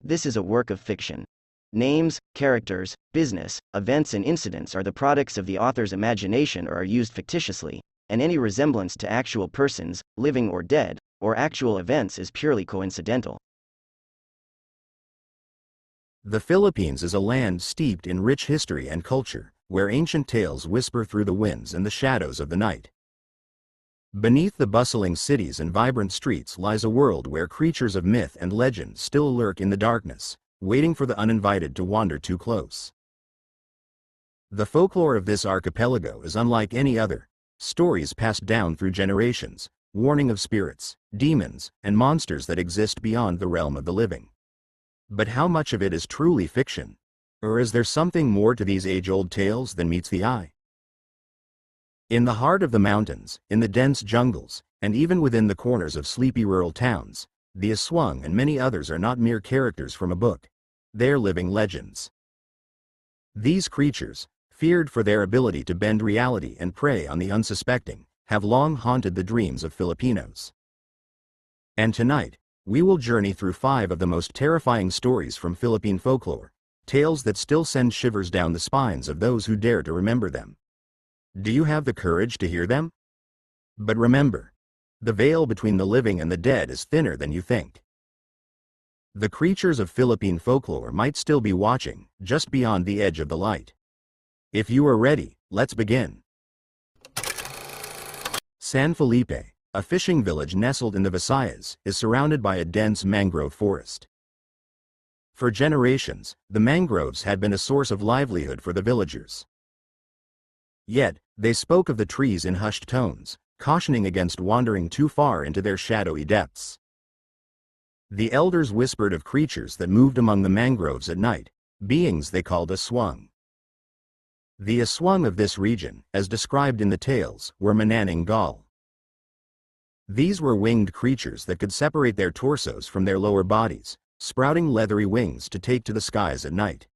This is a work of fiction. Names, characters, business, events, and incidents are the products of the author's imagination or are used fictitiously, and any resemblance to actual persons, living or dead, or actual events is purely coincidental. The Philippines is a land steeped in rich history and culture, where ancient tales whisper through the winds and the shadows of the night. Beneath the bustling cities and vibrant streets lies a world where creatures of myth and legend still lurk in the darkness, waiting for the uninvited to wander too close. The folklore of this archipelago is unlike any other, stories passed down through generations, warning of spirits, demons, and monsters that exist beyond the realm of the living. But how much of it is truly fiction? Or is there something more to these age-old tales than meets the eye? In the heart of the mountains, in the dense jungles, and even within the corners of sleepy rural towns, the Aswang and many others are not mere characters from a book. They're living legends. These creatures, feared for their ability to bend reality and prey on the unsuspecting, have long haunted the dreams of Filipinos. And tonight, we will journey through 5 of the most terrifying stories from Philippine folklore, tales that still send shivers down the spines of those who dare to remember them. Do you have the courage to hear them? But remember, the veil between the living and the dead is thinner than you think. The creatures of Philippine folklore might still be watching, just beyond the edge of the light. If you are ready, let's begin. San Felipe, a fishing village nestled in the Visayas, is surrounded by a dense mangrove forest. For generations, the mangroves had been a source of livelihood for the villagers. Yet, they spoke of the trees in hushed tones, cautioning against wandering too far into their shadowy depths. The elders whispered of creatures that moved among the mangroves at night, beings they called Aswang. The Aswang of this region, as described in the tales, were Mananang Gal. These were winged creatures that could separate their torsos from their lower bodies, sprouting leathery wings to take to the skies at night.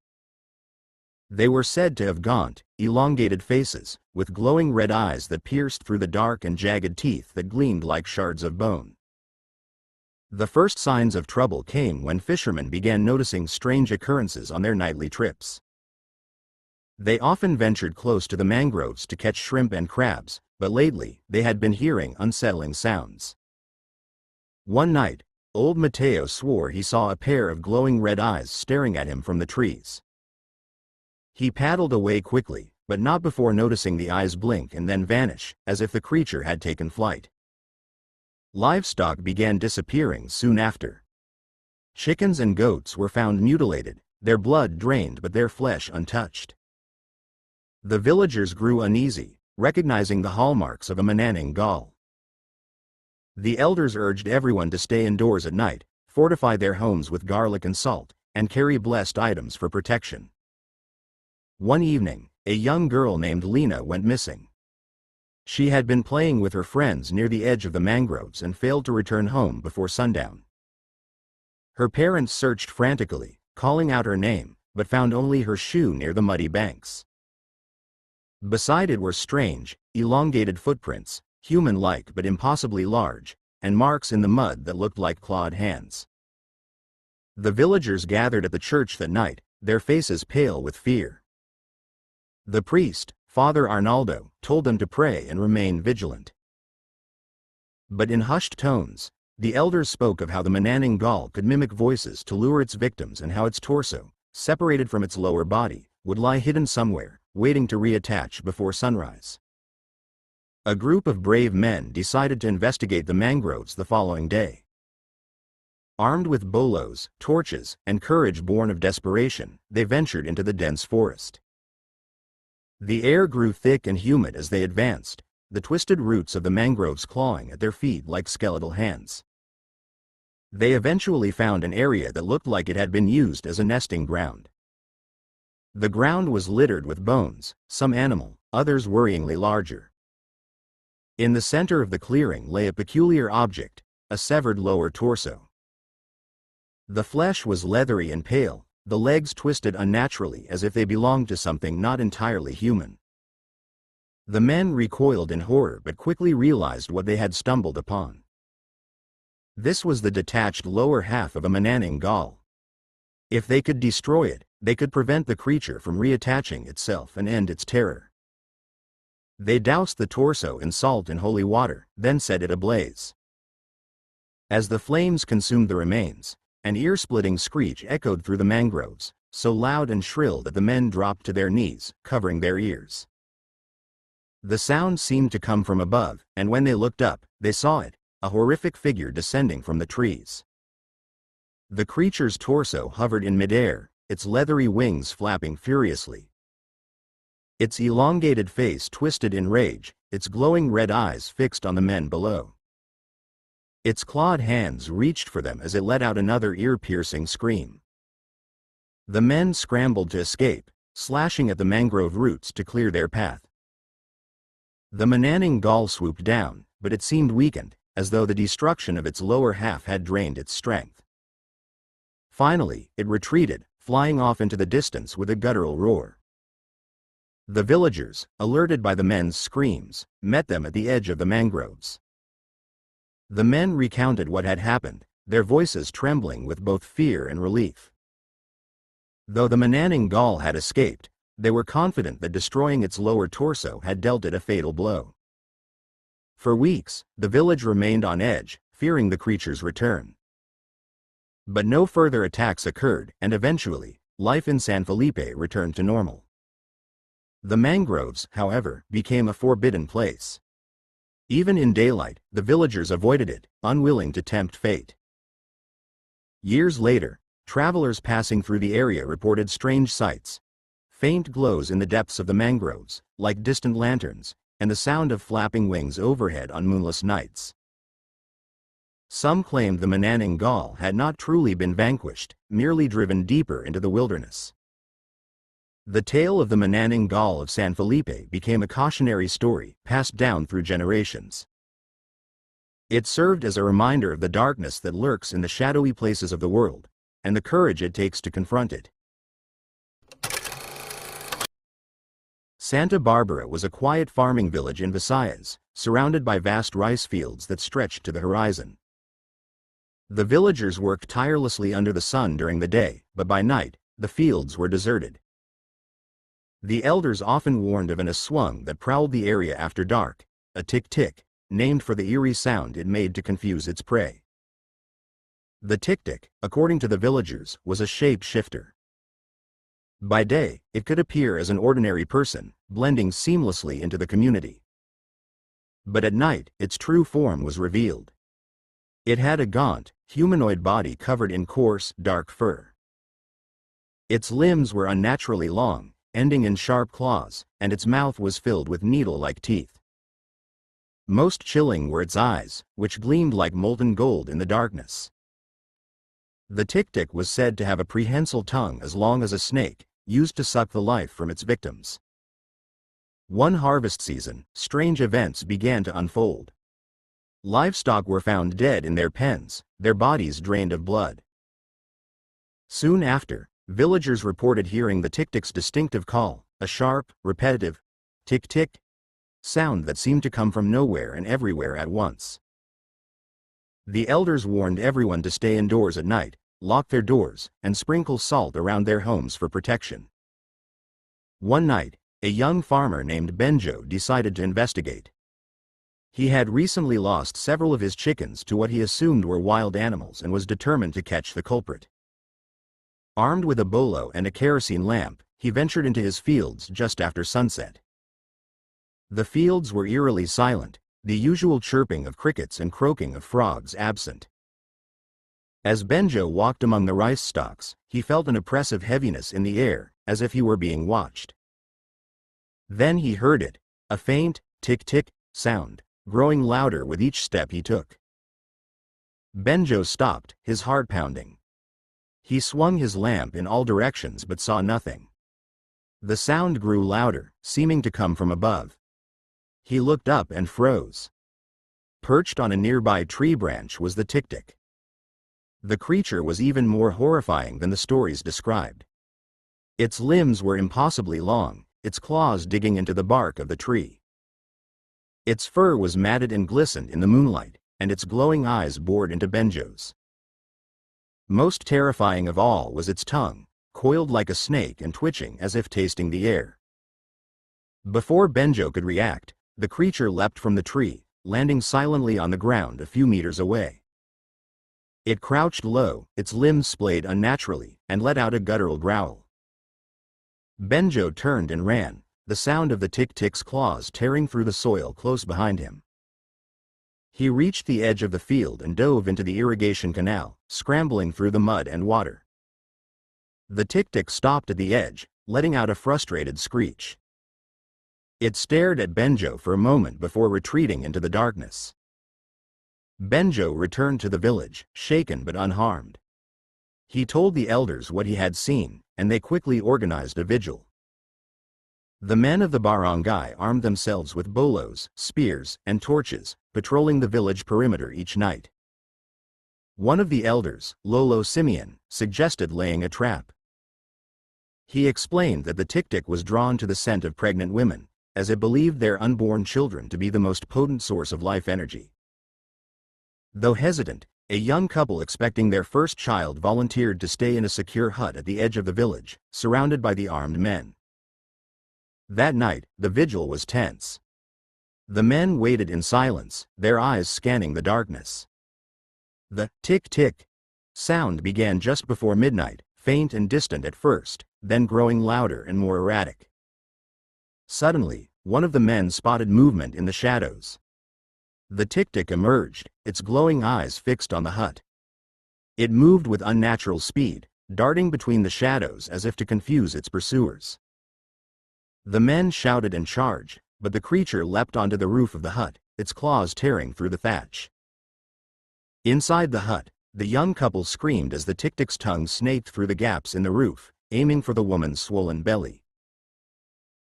They were said to have gaunt, elongated faces, with glowing red eyes that pierced through the dark and jagged teeth that gleamed like shards of bone. The first signs of trouble came when fishermen began noticing strange occurrences on their nightly trips. They often ventured close to the mangroves to catch shrimp and crabs, but lately, they had been hearing unsettling sounds. One night, old Mateo swore he saw a pair of glowing red eyes staring at him from the trees. He paddled away quickly, but not before noticing the eyes blink and then vanish, as if the creature had taken flight. Livestock began disappearing soon after. Chickens and goats were found mutilated, their blood drained but their flesh untouched. The villagers grew uneasy, recognizing the hallmarks of a Mananang Gal. The elders urged everyone to stay indoors at night, fortify their homes with garlic and salt, and carry blessed items for protection. One evening, a young girl named Lena went missing. She had been playing with her friends near the edge of the mangroves and failed to return home before sundown. Her parents searched frantically, calling out her name, but found only her shoe near the muddy banks. Beside it were strange, elongated footprints, human-like but impossibly large, and marks in the mud that looked like clawed hands. The villagers gathered at the church that night, their faces pale with fear. The priest, Father Arnaldo, told them to pray and remain vigilant. But in hushed tones, the elders spoke of how the Mananang Gal could mimic voices to lure its victims and how its torso, separated from its lower body, would lie hidden somewhere, waiting to reattach before sunrise. A group of brave men decided to investigate the mangroves the following day. Armed with bolos, torches, and courage born of desperation, they ventured into the dense forest. The air grew thick and humid as they advanced, the twisted roots of the mangroves clawing at their feet like skeletal hands. They eventually found an area that looked like it had been used as a nesting ground. The ground was littered with bones, some animal, others worryingly larger. In the center of the clearing lay a peculiar object, a severed lower torso. The flesh was leathery and pale, the legs twisted unnaturally as if they belonged to something not entirely human. The men recoiled in horror but quickly realized what they had stumbled upon. This was the detached lower half of a Mananang Gal. If they could destroy it, they could prevent the creature from reattaching itself and end its terror. They doused the torso in salt and holy water, then set it ablaze. As the flames consumed the remains, an ear-splitting screech echoed through the mangroves, so loud and shrill that the men dropped to their knees, covering their ears. The sound seemed to come from above, and when they looked up, they saw it, a horrific figure descending from the trees. The creature's torso hovered in midair, its leathery wings flapping furiously. Its elongated face twisted in rage, its glowing red eyes fixed on the men below. Its clawed hands reached for them as it let out another ear-piercing scream. The men scrambled to escape, slashing at the mangrove roots to clear their path. The Mananang gull swooped down, but it seemed weakened, as though the destruction of its lower half had drained its strength. Finally, it retreated, flying off into the distance with a guttural roar. The villagers, alerted by the men's screams, met them at the edge of the mangroves. The men recounted what had happened, their voices trembling with both fear and relief. Though the Mananang gull had escaped, they were confident that destroying its lower torso had dealt it a fatal blow. For weeks, the village remained on edge, fearing the creature's return. But no further attacks occurred, and eventually, life in San Felipe returned to normal. The mangroves, however, became a forbidden place. Even in daylight, the villagers avoided it, unwilling to tempt fate. Years later, travelers passing through the area reported strange sights. Faint glows in the depths of the mangroves, like distant lanterns, and the sound of flapping wings overhead on moonless nights. Some claimed the Mananang gull had not truly been vanquished, merely driven deeper into the wilderness. The tale of the Mananang gull of San Felipe became a cautionary story, passed down through generations. It served as a reminder of the darkness that lurks in the shadowy places of the world, and the courage it takes to confront it. Santa Barbara was a quiet farming village in Visayas, surrounded by vast rice fields that stretched to the horizon. The villagers worked tirelessly under the sun during the day, but by night, the fields were deserted. The elders often warned of an aswang that prowled the area after dark, a tick-tick, named for the eerie sound it made to confuse its prey. The tick-tick, according to the villagers, was a shape-shifter. By day, it could appear as an ordinary person, blending seamlessly into the community. But at night, its true form was revealed. It had a gaunt, humanoid body covered in coarse, dark fur. Its limbs were unnaturally long, ending in sharp claws, and its mouth was filled with needle-like teeth. Most chilling were its eyes, which gleamed like molten gold in the darkness. The tick-tick was said to have a prehensile tongue as long as a snake, used to suck the life from its victims. One harvest season, strange events began to unfold. Livestock were found dead in their pens, their bodies drained of blood. Soon after, villagers reported hearing the tick-tick's distinctive call, a sharp, repetitive, tick-tick sound that seemed to come from nowhere and everywhere at once. The elders warned everyone to stay indoors at night, lock their doors, and sprinkle salt around their homes for protection. One night, a young farmer named Benjo decided to investigate. He had recently lost several of his chickens to what he assumed were wild animals and was determined to catch the culprit. Armed with a bolo and a kerosene lamp, he ventured into his fields just after sunset. The fields were eerily silent, the usual chirping of crickets and croaking of frogs absent. As Benjo walked among the rice stalks, he felt an oppressive heaviness in the air, as if he were being watched. Then he heard it, a faint, tick-tick sound, growing louder with each step he took. Benjo stopped, his heart pounding. He swung his lamp in all directions but saw nothing. The sound grew louder, seeming to come from above. He looked up and froze. Perched on a nearby tree branch was the tick-tick. The creature was even more horrifying than the stories described. Its limbs were impossibly long, its claws digging into the bark of the tree. Its fur was matted and glistened in the moonlight, and its glowing eyes bored into Benjo's. Most terrifying of all was its tongue, coiled like a snake and twitching as if tasting the air. Before Benjo could react, the creature leapt from the tree, landing silently on the ground a few meters away. It crouched low, its limbs splayed unnaturally, and let out a guttural growl. Benjo turned and ran, the sound of the tick-tick's claws tearing through the soil close behind him. He reached the edge of the field and dove into the irrigation canal, scrambling through the mud and water. The tick-tick stopped at the edge, letting out a frustrated screech. It stared at Benjo for a moment before retreating into the darkness. Benjo returned to the village, shaken but unharmed. He told the elders what he had seen, and they quickly organized a vigil. The men of the barangay armed themselves with bolos, spears, and torches, patrolling the village perimeter each night. One of the elders, Lolo Simeon, suggested laying a trap. He explained that the tick-tick was drawn to the scent of pregnant women, as it believed their unborn children to be the most potent source of life energy. Though hesitant, a young couple expecting their first child volunteered to stay in a secure hut at the edge of the village, surrounded by the armed men. That night, the vigil was tense. The men waited in silence, their eyes scanning the darkness. The tick-tick sound began just before midnight, faint and distant at first, then growing louder and more erratic. Suddenly, one of the men spotted movement in the shadows. The tick-tick emerged, its glowing eyes fixed on the hut. It moved with unnatural speed, darting between the shadows as if to confuse its pursuers. The men shouted and charged, but the creature leapt onto the roof of the hut, its claws tearing through the thatch. Inside the hut, the young couple screamed as the tick-tick's tongue snaked through the gaps in the roof, aiming for the woman's swollen belly.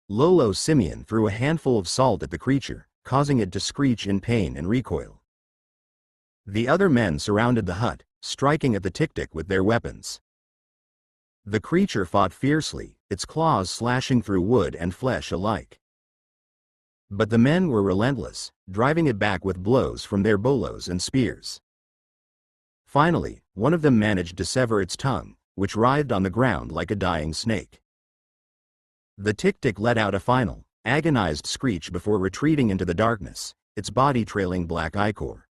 Lolo Simeon threw a handful of salt at the creature, causing it to screech in pain and recoil. The other men surrounded the hut, striking at the tick-tick with their weapons. The creature fought fiercely, its claws slashing through wood and flesh alike. But the men were relentless, driving it back with blows from their bolos and spears. Finally, one of them managed to sever its tongue, which writhed on the ground like a dying snake. The tick-tick let out a final, agonized screech before retreating into the darkness, its body trailing black ichor.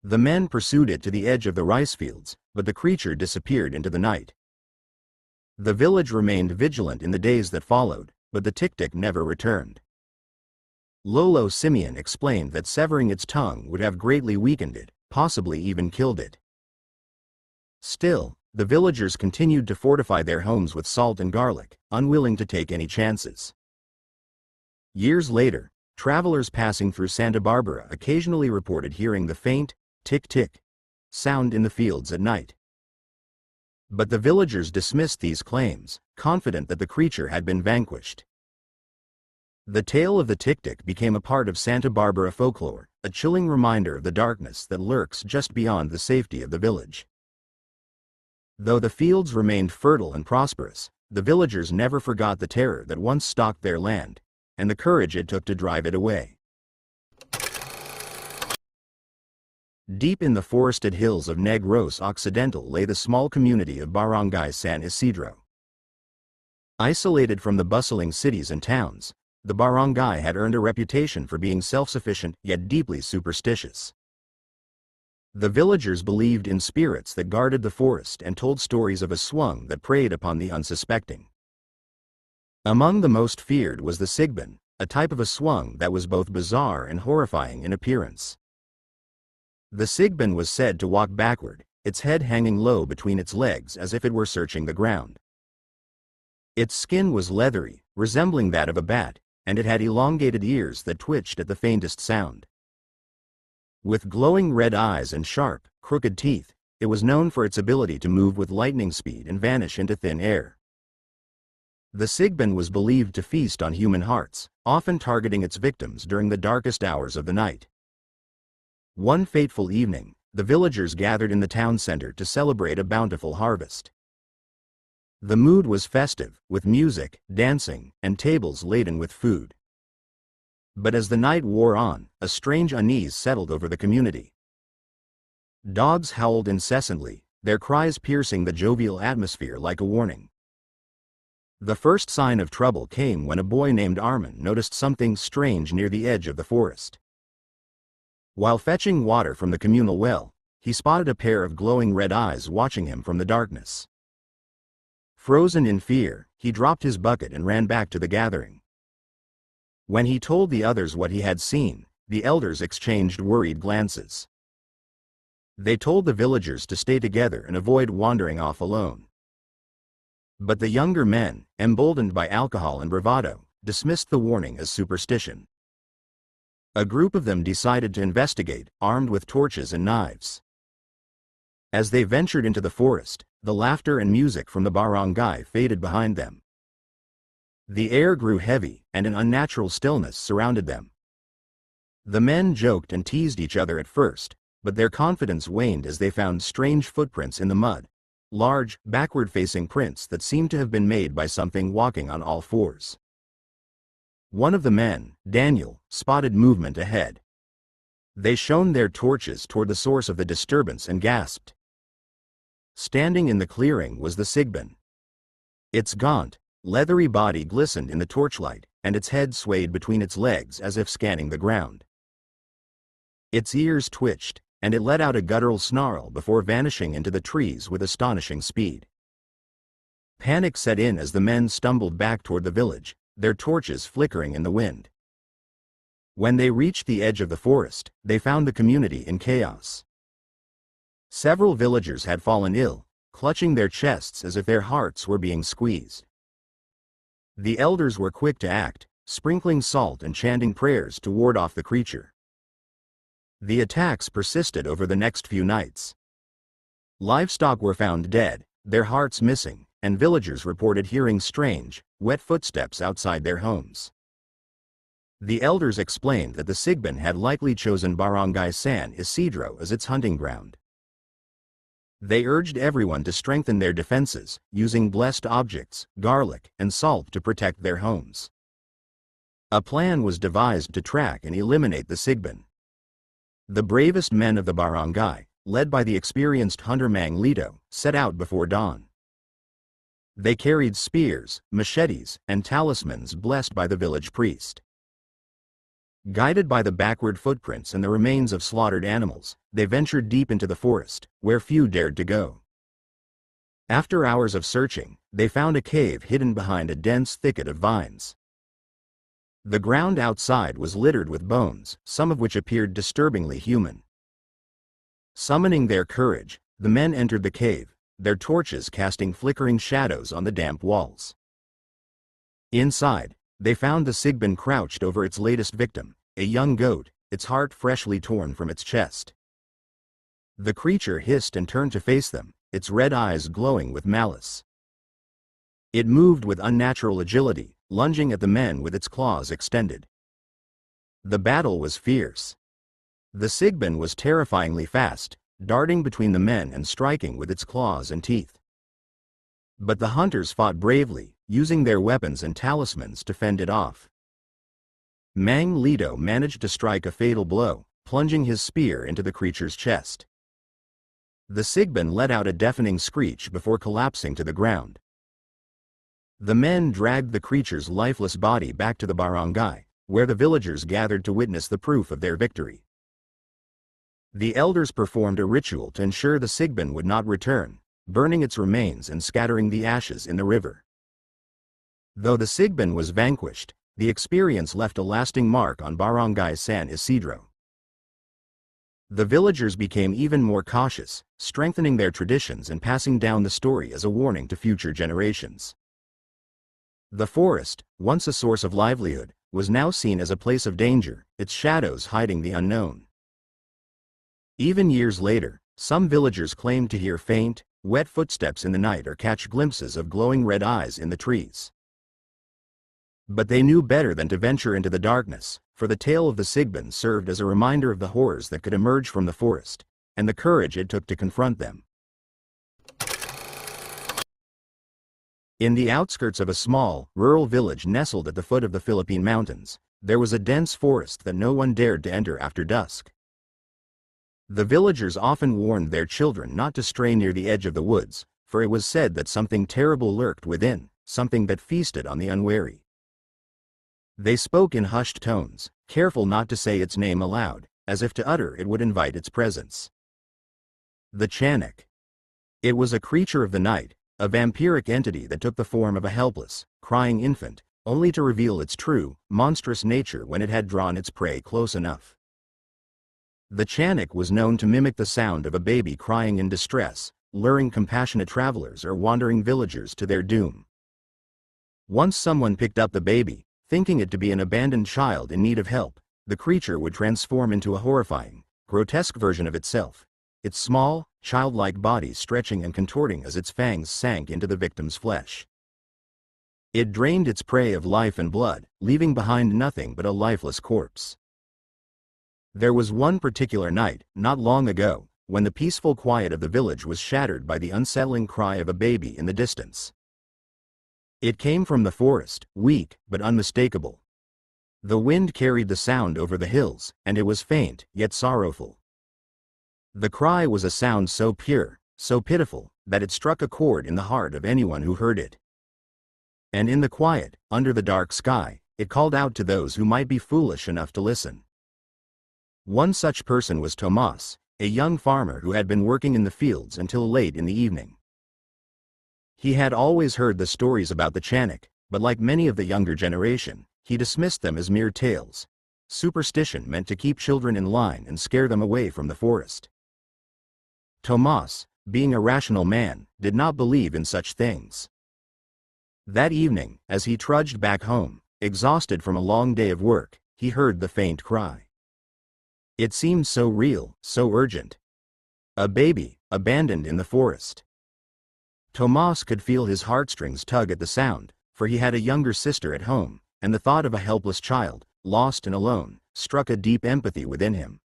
The men pursued it to the edge of the rice fields, but the creature disappeared into the night. The village remained vigilant in the days that followed, but the tick-tick never returned. Lolo Simeon explained that severing its tongue would have greatly weakened it, possibly even killed it. Still, the villagers continued to fortify their homes with salt and garlic, unwilling to take any chances. Years later, travelers passing through Santa Barbara occasionally reported hearing the faint, tick-tick sound in the fields at night. But the villagers dismissed these claims, confident that the creature had been vanquished. The tale of the tick-tick became a part of Santa Barbara folklore, a chilling reminder of the darkness that lurks just beyond the safety of the village. Though the fields remained fertile and prosperous, the villagers never forgot the terror that once stalked their land, and the courage it took to drive it away. Deep in the forested hills of Negros Occidental lay the small community of Barangay San Isidro. Isolated from the bustling cities and towns, the barangay had earned a reputation for being self-sufficient yet deeply superstitious. The villagers believed in spirits that guarded the forest and told stories of a swung that preyed upon the unsuspecting. Among the most feared was the sigban, a type of a swung that was both bizarre and horrifying in appearance. The sigban was said to walk backward, its head hanging low between its legs as if it were searching the ground. Its skin was leathery, resembling that of a bat, and it had elongated ears that twitched at the faintest sound. With glowing red eyes and sharp, crooked teeth, it was known for its ability to move with lightning speed and vanish into thin air. The sigban was believed to feast on human hearts, often targeting its victims during the darkest hours of the night. One fateful evening, the villagers gathered in the town center to celebrate a bountiful harvest. The mood was festive, with music, dancing, and tables laden with food. But as the night wore on, a strange unease settled over the community. Dogs howled incessantly, their cries piercing the jovial atmosphere like a warning. The first sign of trouble came when a boy named Armin noticed something strange near the edge of the forest. While fetching water from the communal well, he spotted a pair of glowing red eyes watching him from the darkness. Frozen in fear, he dropped his bucket and ran back to the gathering. When he told the others what he had seen, the elders exchanged worried glances. They told the villagers to stay together and avoid wandering off alone. But the younger men, emboldened by alcohol and bravado, dismissed the warning as superstition. A group of them decided to investigate, armed with torches and knives. As they ventured into the forest, the laughter and music from the barangay faded behind them. The air grew heavy, and an unnatural stillness surrounded them. The men joked and teased each other at first, but their confidence waned as they found strange footprints in the mud, large, backward-facing prints that seemed to have been made by something walking on all fours. One of the men, Daniel, spotted movement ahead. They shone their torches toward the source of the disturbance and gasped. Standing in the clearing was the Sigbin. Its gaunt, leathery body glistened in the torchlight, and its head swayed between its legs as if scanning the ground. Its ears twitched, and it let out a guttural snarl before vanishing into the trees with astonishing speed. Panic set in as the men stumbled back toward the village, their torches flickering in the wind. When they reached the edge of the forest, they found the community in chaos. Several villagers had fallen ill, clutching their chests as if their hearts were being squeezed. The elders were quick to act, sprinkling salt and chanting prayers to ward off the creature. The attacks persisted over the next few nights. Livestock were found dead, their hearts missing, and villagers reported hearing strange, wet footsteps outside their homes. The elders explained that the Sigbin had likely chosen Barangay San Isidro as its hunting ground. They urged everyone to strengthen their defenses, using blessed objects, garlic, and salt to protect their homes. A plan was devised to track and eliminate the Sigbin. The bravest men of the barangay, led by the experienced hunter Mang Lito, set out before dawn. They carried spears, machetes, and talismans blessed by the village priest. Guided by the backward footprints and the remains of slaughtered animals, they ventured deep into the forest, where few dared to go. After hours of searching, they found a cave hidden behind a dense thicket of vines. The ground outside was littered with bones, some of which appeared disturbingly human. Summoning their courage, the men entered the cave, their torches casting flickering shadows on the damp walls. Inside, they found the Sigbin crouched over its latest victim, a young goat, its heart freshly torn from its chest. The creature hissed and turned to face them, its red eyes glowing with malice. It moved with unnatural agility, lunging at the men with its claws extended. The battle was fierce. The Sigbin was terrifyingly fast, darting between the men and striking with its claws and teeth. But the hunters fought bravely, using their weapons and talismans to fend it off. Mang Lito managed to strike a fatal blow, plunging his spear into the creature's chest. The Sigbin let out a deafening screech before collapsing to the ground. The men dragged the creature's lifeless body back to the barangay, where the villagers gathered to witness the proof of their victory. The elders performed a ritual to ensure the Sigbin would not return, burning its remains and scattering the ashes in the river. Though the Sigbin was vanquished, the experience left a lasting mark on Barangay San Isidro. The villagers became even more cautious, strengthening their traditions and passing down the story as a warning to future generations. The forest, once a source of livelihood, was now seen as a place of danger, its shadows hiding the unknown. Even years later, some villagers claimed to hear faint, wet footsteps in the night or catch glimpses of glowing red eyes in the trees. But they knew better than to venture into the darkness, for the tale of the Sigbin served as a reminder of the horrors that could emerge from the forest, and the courage it took to confront them. In the outskirts of a small, rural village nestled at the foot of the Philippine mountains, there was a dense forest that no one dared to enter after dusk. The villagers often warned their children not to stray near the edge of the woods, for it was said that something terrible lurked within, something that feasted on the unwary. They spoke in hushed tones, careful not to say its name aloud, as if to utter it would invite its presence. The Chanak. It was a creature of the night, a vampiric entity that took the form of a helpless, crying infant, only to reveal its true, monstrous nature when it had drawn its prey close enough. The Chanak was known to mimic the sound of a baby crying in distress, luring compassionate travelers or wandering villagers to their doom. Once someone picked up the baby, thinking it to be an abandoned child in need of help, the creature would transform into a horrifying, grotesque version of itself, its small, childlike body stretching and contorting as its fangs sank into the victim's flesh. It drained its prey of life and blood, leaving behind nothing but a lifeless corpse. There was one particular night, not long ago, when the peaceful quiet of the village was shattered by the unsettling cry of a baby in the distance. It came from the forest, weak but unmistakable. The wind carried the sound over the hills, and it was faint, yet sorrowful. The cry was a sound so pure, so pitiful, that it struck a chord in the heart of anyone who heard it. And in the quiet, under the dark sky, it called out to those who might be foolish enough to listen. One such person was Tomas, a young farmer who had been working in the fields until late in the evening. He had always heard the stories about the Chanak, but like many of the younger generation, he dismissed them as mere tales, superstition meant to keep children in line and scare them away from the forest. Tomas, being a rational man, did not believe in such things. That evening, as he trudged back home, exhausted from a long day of work, he heard the faint cry. It seemed so real, so urgent. A baby, abandoned in the forest. Tomas could feel his heartstrings tug at the sound, for he had a younger sister at home, and the thought of a helpless child, lost and alone, struck a deep empathy within him.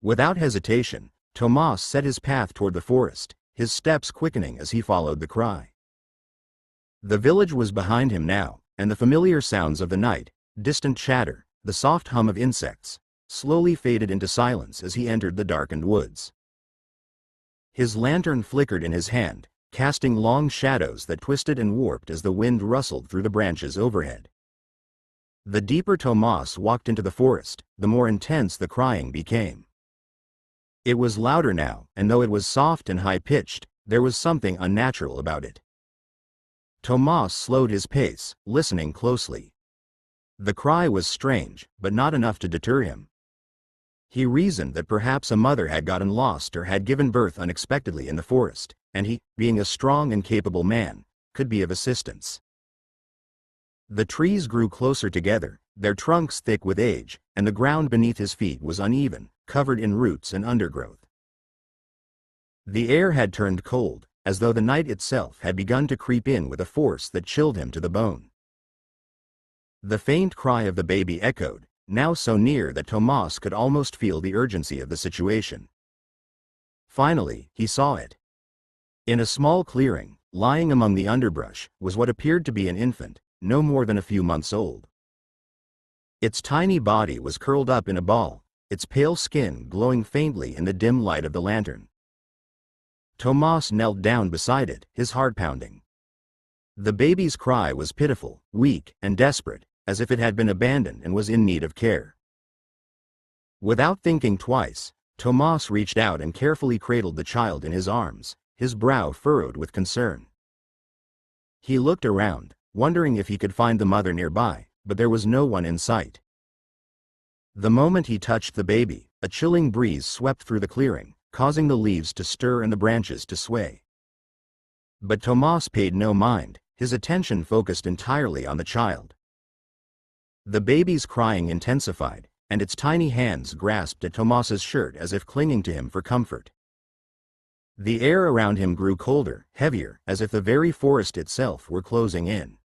Without hesitation, Tomas set his path toward the forest, his steps quickening as he followed the cry. The village was behind him now, and the familiar sounds of the night, distant chatter, the soft hum of insects, slowly faded into silence as he entered the darkened woods. His lantern flickered in his hand, casting long shadows that twisted and warped as the wind rustled through the branches overhead. The deeper Tomas walked into the forest, the more intense the crying became. It was louder now, and though it was soft and high-pitched, there was something unnatural about it. Tomas slowed his pace, listening closely. The cry was strange, but not enough to deter him. He reasoned that perhaps a mother had gotten lost or had given birth unexpectedly in the forest, and he, being a strong and capable man, could be of assistance. The trees grew closer together, their trunks thick with age, and the ground beneath his feet was uneven, covered in roots and undergrowth. The air had turned cold, as though the night itself had begun to creep in with a force that chilled him to the bone. The faint cry of the baby echoed, now so near that Tomas could almost feel the urgency of the situation. Finally, he saw it. In a small clearing, lying among the underbrush, was what appeared to be an infant, no more than a few months old. Its tiny body was curled up in a ball, its pale skin glowing faintly in the dim light of the lantern. Tomas knelt down beside it, his heart pounding. The baby's cry was pitiful, weak, and desperate, as if it had been abandoned and was in need of care. Without thinking twice, Tomas reached out and carefully cradled the child in his arms, his brow furrowed with concern. He looked around, wondering if he could find the mother nearby, but there was no one in sight. The moment he touched the baby, a chilling breeze swept through the clearing, causing the leaves to stir and the branches to sway. But Tomas paid no mind, his attention focused entirely on the child. The baby's crying intensified, and its tiny hands grasped at Tomas's shirt as if clinging to him for comfort. The air around him grew colder, heavier, as if the very forest itself were closing in.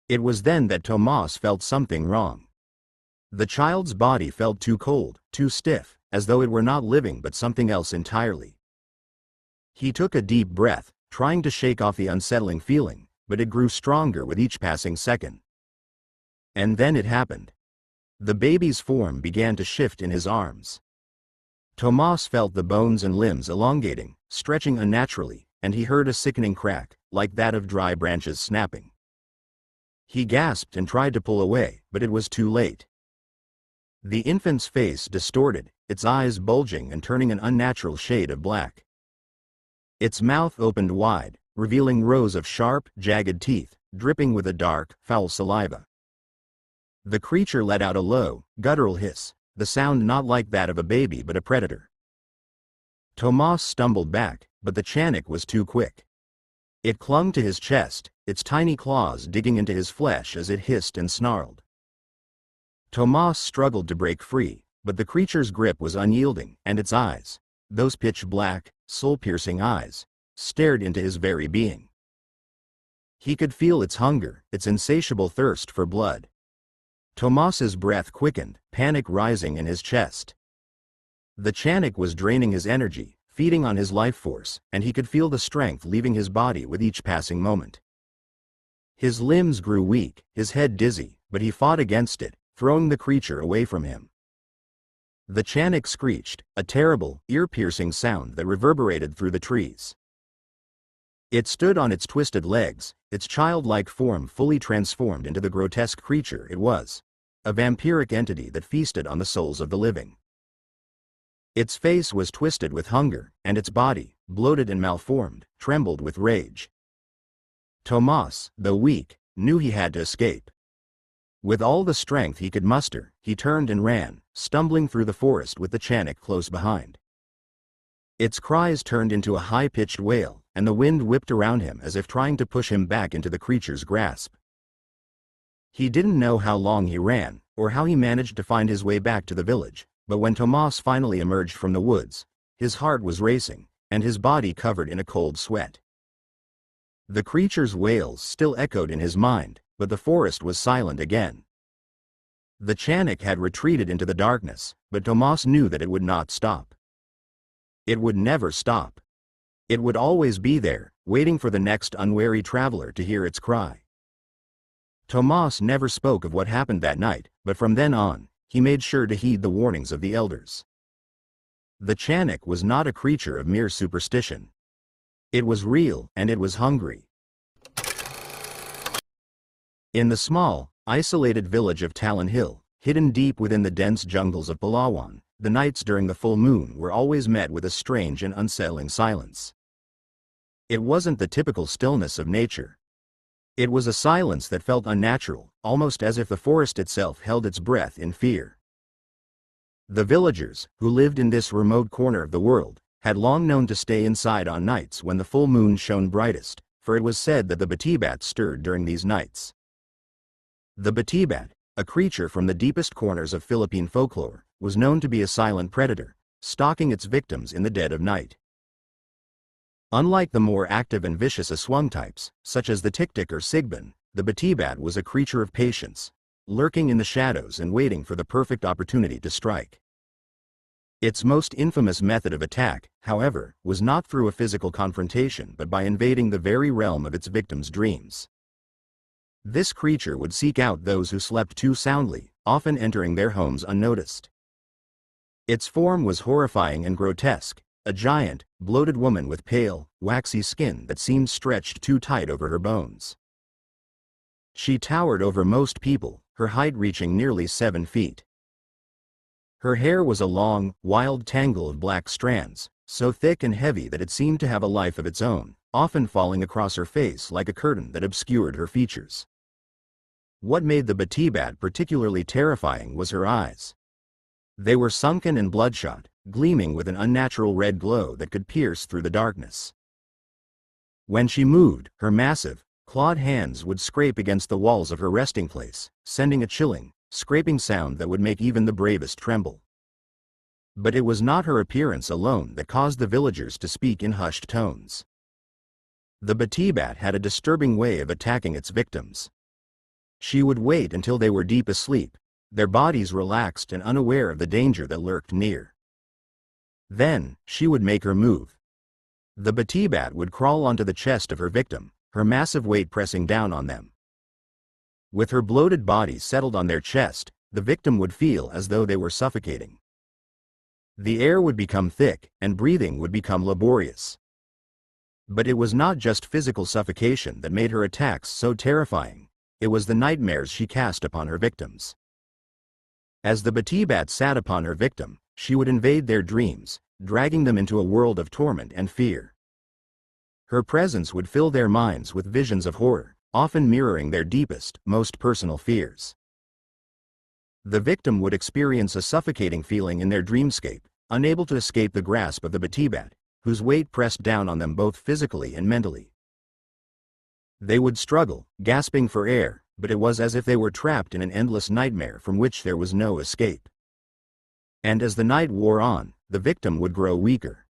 It was then that Tomas felt something wrong. The child's body felt too cold, too stiff, as though it were not living but something else entirely. He took a deep breath, trying to shake off the unsettling feeling, but it grew stronger with each passing second. And then it happened. The baby's form began to shift in his arms. Tomas felt the bones and limbs elongating, stretching unnaturally, and he heard a sickening crack, like that of dry branches snapping. He gasped and tried to pull away, but it was too late. The infant's face distorted, its eyes bulging and turning an unnatural shade of black. Its mouth opened wide, revealing rows of sharp, jagged teeth, dripping with a dark, foul saliva. The creature let out a low, guttural hiss, the sound not like that of a baby but a predator. Tomas stumbled back, but the Chanik was too quick. It clung to his chest, its tiny claws digging into his flesh as it hissed and snarled. Tomas struggled to break free, but the creature's grip was unyielding, and its eyes, those pitch-black, soul-piercing eyes, stared into his very being. He could feel its hunger, its insatiable thirst for blood. Tomas's breath quickened, panic rising in his chest. The Chanik was draining his energy, feeding on his life force, and he could feel the strength leaving his body with each passing moment. His limbs grew weak, his head dizzy, but he fought against it, throwing the creature away from him. The Chanik screeched, a terrible, ear-piercing sound that reverberated through the trees. It stood on its twisted legs, its childlike form fully transformed into the grotesque creature it was, a vampiric entity that feasted on the souls of the living. Its face was twisted with hunger, and its body, bloated and malformed, trembled with rage. Tomas, though weak, knew he had to escape. With all the strength he could muster, he turned and ran, stumbling through the forest with the Chanik close behind. Its cries turned into a high-pitched wail, and the wind whipped around him as if trying to push him back into the creature's grasp. He didn't know how long he ran, or how he managed to find his way back to the village, but when Tomas finally emerged from the woods, his heart was racing, and his body covered in a cold sweat. The creature's wails still echoed in his mind, but the forest was silent again. The Chanik had retreated into the darkness, but Tomas knew that it would not stop. It would never stop. It would always be there, waiting for the next unwary traveler to hear its cry. Tomas never spoke of what happened that night, but from then on, he made sure to heed the warnings of the elders. The Chanik was not a creature of mere superstition. It was real, and it was hungry. In the small, isolated village of Talon Hill, hidden deep within the dense jungles of Palawan, the nights during the full moon were always met with a strange and unsettling silence. It wasn't the typical stillness of nature. It was a silence that felt unnatural, almost as if the forest itself held its breath in fear. The villagers, who lived in this remote corner of the world, had long known to stay inside on nights when the full moon shone brightest, for it was said that the batibat stirred during these nights. The batibat, a creature from the deepest corners of Philippine folklore, was known to be a silent predator, stalking its victims in the dead of night. Unlike the more active and vicious aswang types, such as the tiktik or sigban, the batibat was a creature of patience, lurking in the shadows and waiting for the perfect opportunity to strike. Its most infamous method of attack, however, was not through a physical confrontation but by invading the very realm of its victims' dreams. This creature would seek out those who slept too soundly, often entering their homes unnoticed. Its form was horrifying and grotesque, a giant, bloated woman with pale, waxy skin that seemed stretched too tight over her bones. She towered over most people, her height reaching nearly 7 feet. Her hair was a long, wild tangle of black strands, so thick and heavy that it seemed to have a life of its own, often falling across her face like a curtain that obscured her features. What made the batibat particularly terrifying was her eyes. They were sunken and bloodshot, gleaming with an unnatural red glow that could pierce through the darkness. When she moved, her massive, clawed hands would scrape against the walls of her resting place, sending a chilling, scraping sound that would make even the bravest tremble. But it was not her appearance alone that caused the villagers to speak in hushed tones. The batibat had a disturbing way of attacking its victims. She would wait until they were deep asleep, their bodies relaxed and unaware of the danger that lurked near. Then, she would make her move. The batibat would crawl onto the chest of her victim, her massive weight pressing down on them. With her bloated body settled on their chest, the victim would feel as though they were suffocating. The air would become thick, and breathing would become laborious. But it was not just physical suffocation that made her attacks so terrifying, it was the nightmares she cast upon her victims. As the Batibat sat upon her victim, she would invade their dreams, dragging them into a world of torment and fear. Her presence would fill their minds with visions of horror, often mirroring their deepest, most personal fears. The victim would experience a suffocating feeling in their dreamscape, unable to escape the grasp of the Batibat, whose weight pressed down on them both physically and mentally. They would struggle, gasping for air, but it was as if they were trapped in an endless nightmare from which there was no escape. And as the night wore on, the victim would grow weaker.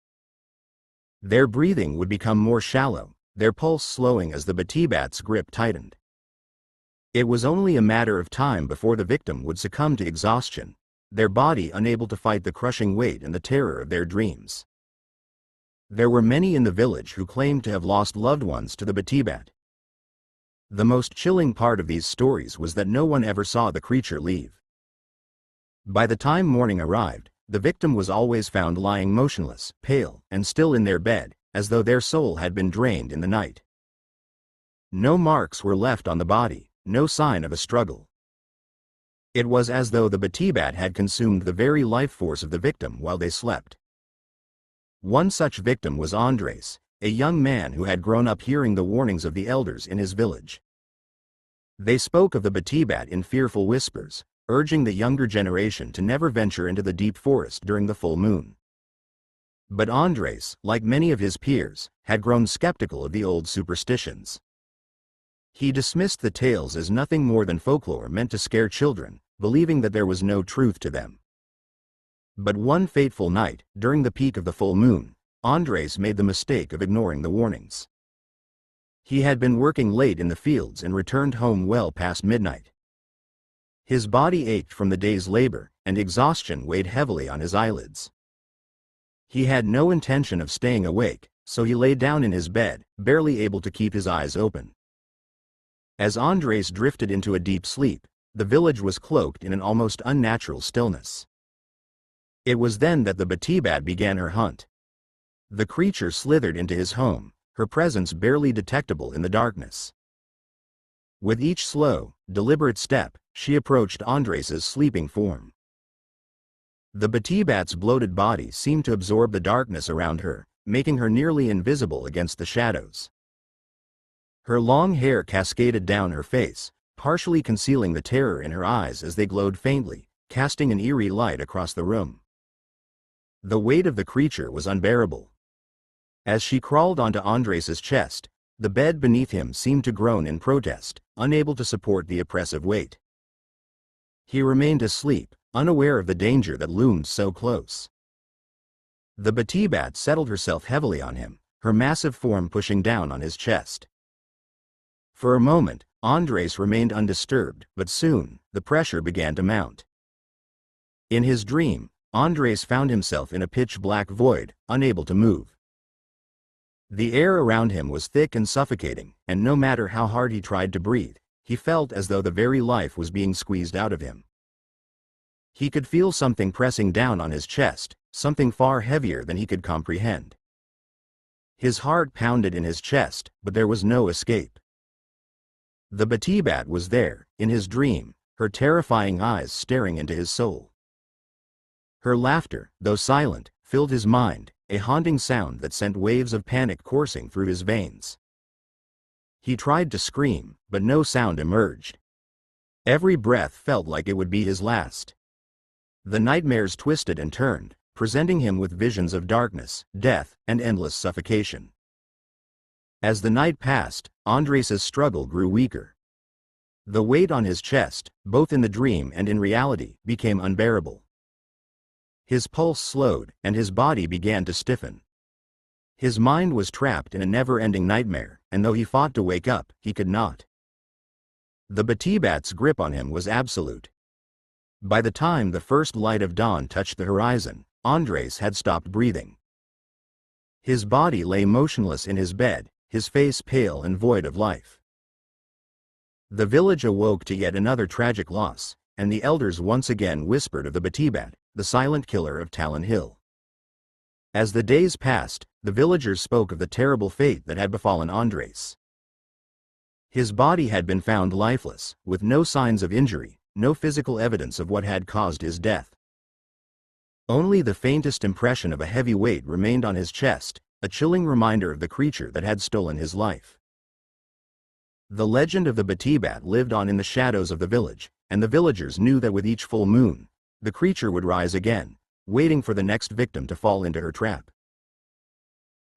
Their breathing would become more shallow, their pulse slowing as the Batibat's grip tightened. It was only a matter of time before the victim would succumb to exhaustion, their body unable to fight the crushing weight and the terror of their dreams. There were many in the village who claimed to have lost loved ones to the Batibat. The most chilling part of these stories was that no one ever saw the creature leave. By the time morning arrived, the victim was always found lying motionless, pale, and still in their bed, as though their soul had been drained in the night. No marks were left on the body, no sign of a struggle. It was as though the Batibat had consumed the very life force of the victim while they slept. One such victim was Andres, a young man who had grown up hearing the warnings of the elders in his village. They spoke of the Batibat in fearful whispers, urging the younger generation to never venture into the deep forest during the full moon. But Andres, like many of his peers, had grown skeptical of the old superstitions. He dismissed the tales as nothing more than folklore meant to scare children, believing that there was no truth to them. But one fateful night, during the peak of the full moon, Andres made the mistake of ignoring the warnings. He had been working late in the fields and returned home well past midnight. His body ached from the day's labor, and exhaustion weighed heavily on his eyelids. He had no intention of staying awake, so he lay down in his bed, barely able to keep his eyes open. As Andres drifted into a deep sleep, the village was cloaked in an almost unnatural stillness. It was then that the Batibat began her hunt. The creature slithered into his home, her presence barely detectable in the darkness. With each slow, deliberate step, she approached Andres's sleeping form. The Batibat's bloated body seemed to absorb the darkness around her, making her nearly invisible against the shadows. Her long hair cascaded down her face, partially concealing the terror in her eyes as they glowed faintly, casting an eerie light across the room. The weight of the creature was unbearable. As she crawled onto Andres's chest, the bed beneath him seemed to groan in protest, unable to support the oppressive weight. He remained asleep, unaware of the danger that loomed so close. The Batibat settled herself heavily on him, her massive form pushing down on his chest. For a moment, Andres remained undisturbed, but soon, the pressure began to mount. In his dream, Andres found himself in a pitch-black void, unable to move. The air around him was thick and suffocating, and no matter how hard he tried to breathe, he felt as though the very life was being squeezed out of him. He could feel something pressing down on his chest, something far heavier than he could comprehend. His heart pounded in his chest, but there was no escape. The Batibat was there, in his dream, her terrifying eyes staring into his soul. Her laughter, though silent, filled his mind, a haunting sound that sent waves of panic coursing through his veins. He tried to scream, but no sound emerged. Every breath felt like it would be his last. The nightmares twisted and turned, presenting him with visions of darkness, death, and endless suffocation. As the night passed, Andres's struggle grew weaker. The weight on his chest, both in the dream and in reality, became unbearable. His pulse slowed, and his body began to stiffen. His mind was trapped in a never-ending nightmare, and though he fought to wake up, he could not. The Batibat's grip on him was absolute. By the time the first light of dawn touched the horizon, Andres had stopped breathing. His body lay motionless in his bed, his face pale and void of life. The village awoke to yet another tragic loss, and the elders once again whispered of the Batibat, the silent killer of Talon Hill. As the days passed, the villagers spoke of the terrible fate that had befallen Andres. His body had been found lifeless, with no signs of injury, no physical evidence of what had caused his death. Only the faintest impression of a heavy weight remained on his chest, a chilling reminder of the creature that had stolen his life. The legend of the Batibat lived on in the shadows of the village, and the villagers knew that with each full moon, the creature would rise again, waiting for the next victim to fall into her trap.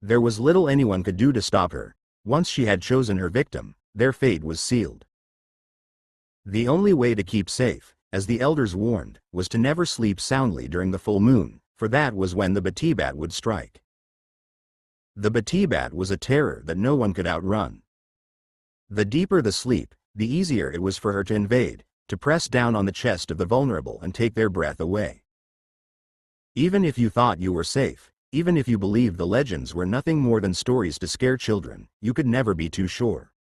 There was little anyone could do to stop her. Once she had chosen her victim, their fate was sealed. The only way to keep safe, as the elders warned, was to never sleep soundly during the full moon, for that was when the Batibat would strike. The Batibat was a terror that no one could outrun. The deeper the sleep, the easier it was for her to invade, to press down on the chest of the vulnerable and take their breath away. Even if you thought you were safe, even if you believed the legends were nothing more than stories to scare children, you could never be too sure.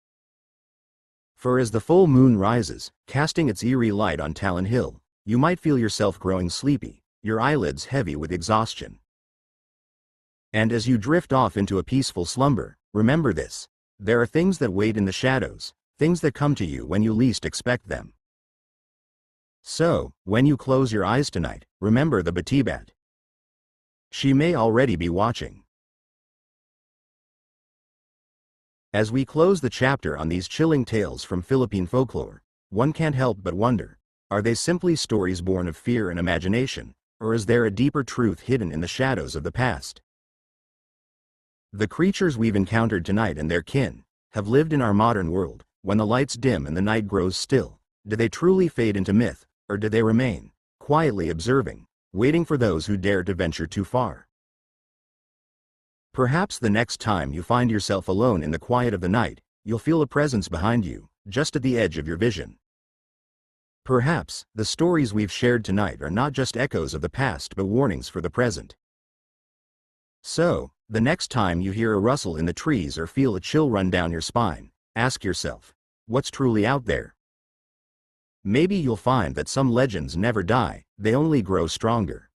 For as the full moon rises, casting its eerie light on Talon Hill, you might feel yourself growing sleepy, your eyelids heavy with exhaustion. And as you drift off into a peaceful slumber, remember this: there are things that wait in the shadows, things that come to you when you least expect them. So, when you close your eyes tonight, remember the Batibat. She may already be watching. As we close the chapter on these chilling tales from Philippine folklore, one can't help but wonder, are they simply stories born of fear and imagination, or is there a deeper truth hidden in the shadows of the past? The creatures we've encountered tonight and their kin have lived in our modern world. When the lights dim and the night grows still, do they truly fade into myth, or do they remain, quietly observing, waiting for those who dare to venture too far? Perhaps the next time you find yourself alone in the quiet of the night, you'll feel a presence behind you, just at the edge of your vision. Perhaps the stories we've shared tonight are not just echoes of the past but warnings for the present. So, the next time you hear a rustle in the trees or feel a chill run down your spine, ask yourself, what's truly out there? Maybe you'll find that some legends never die, they only grow stronger.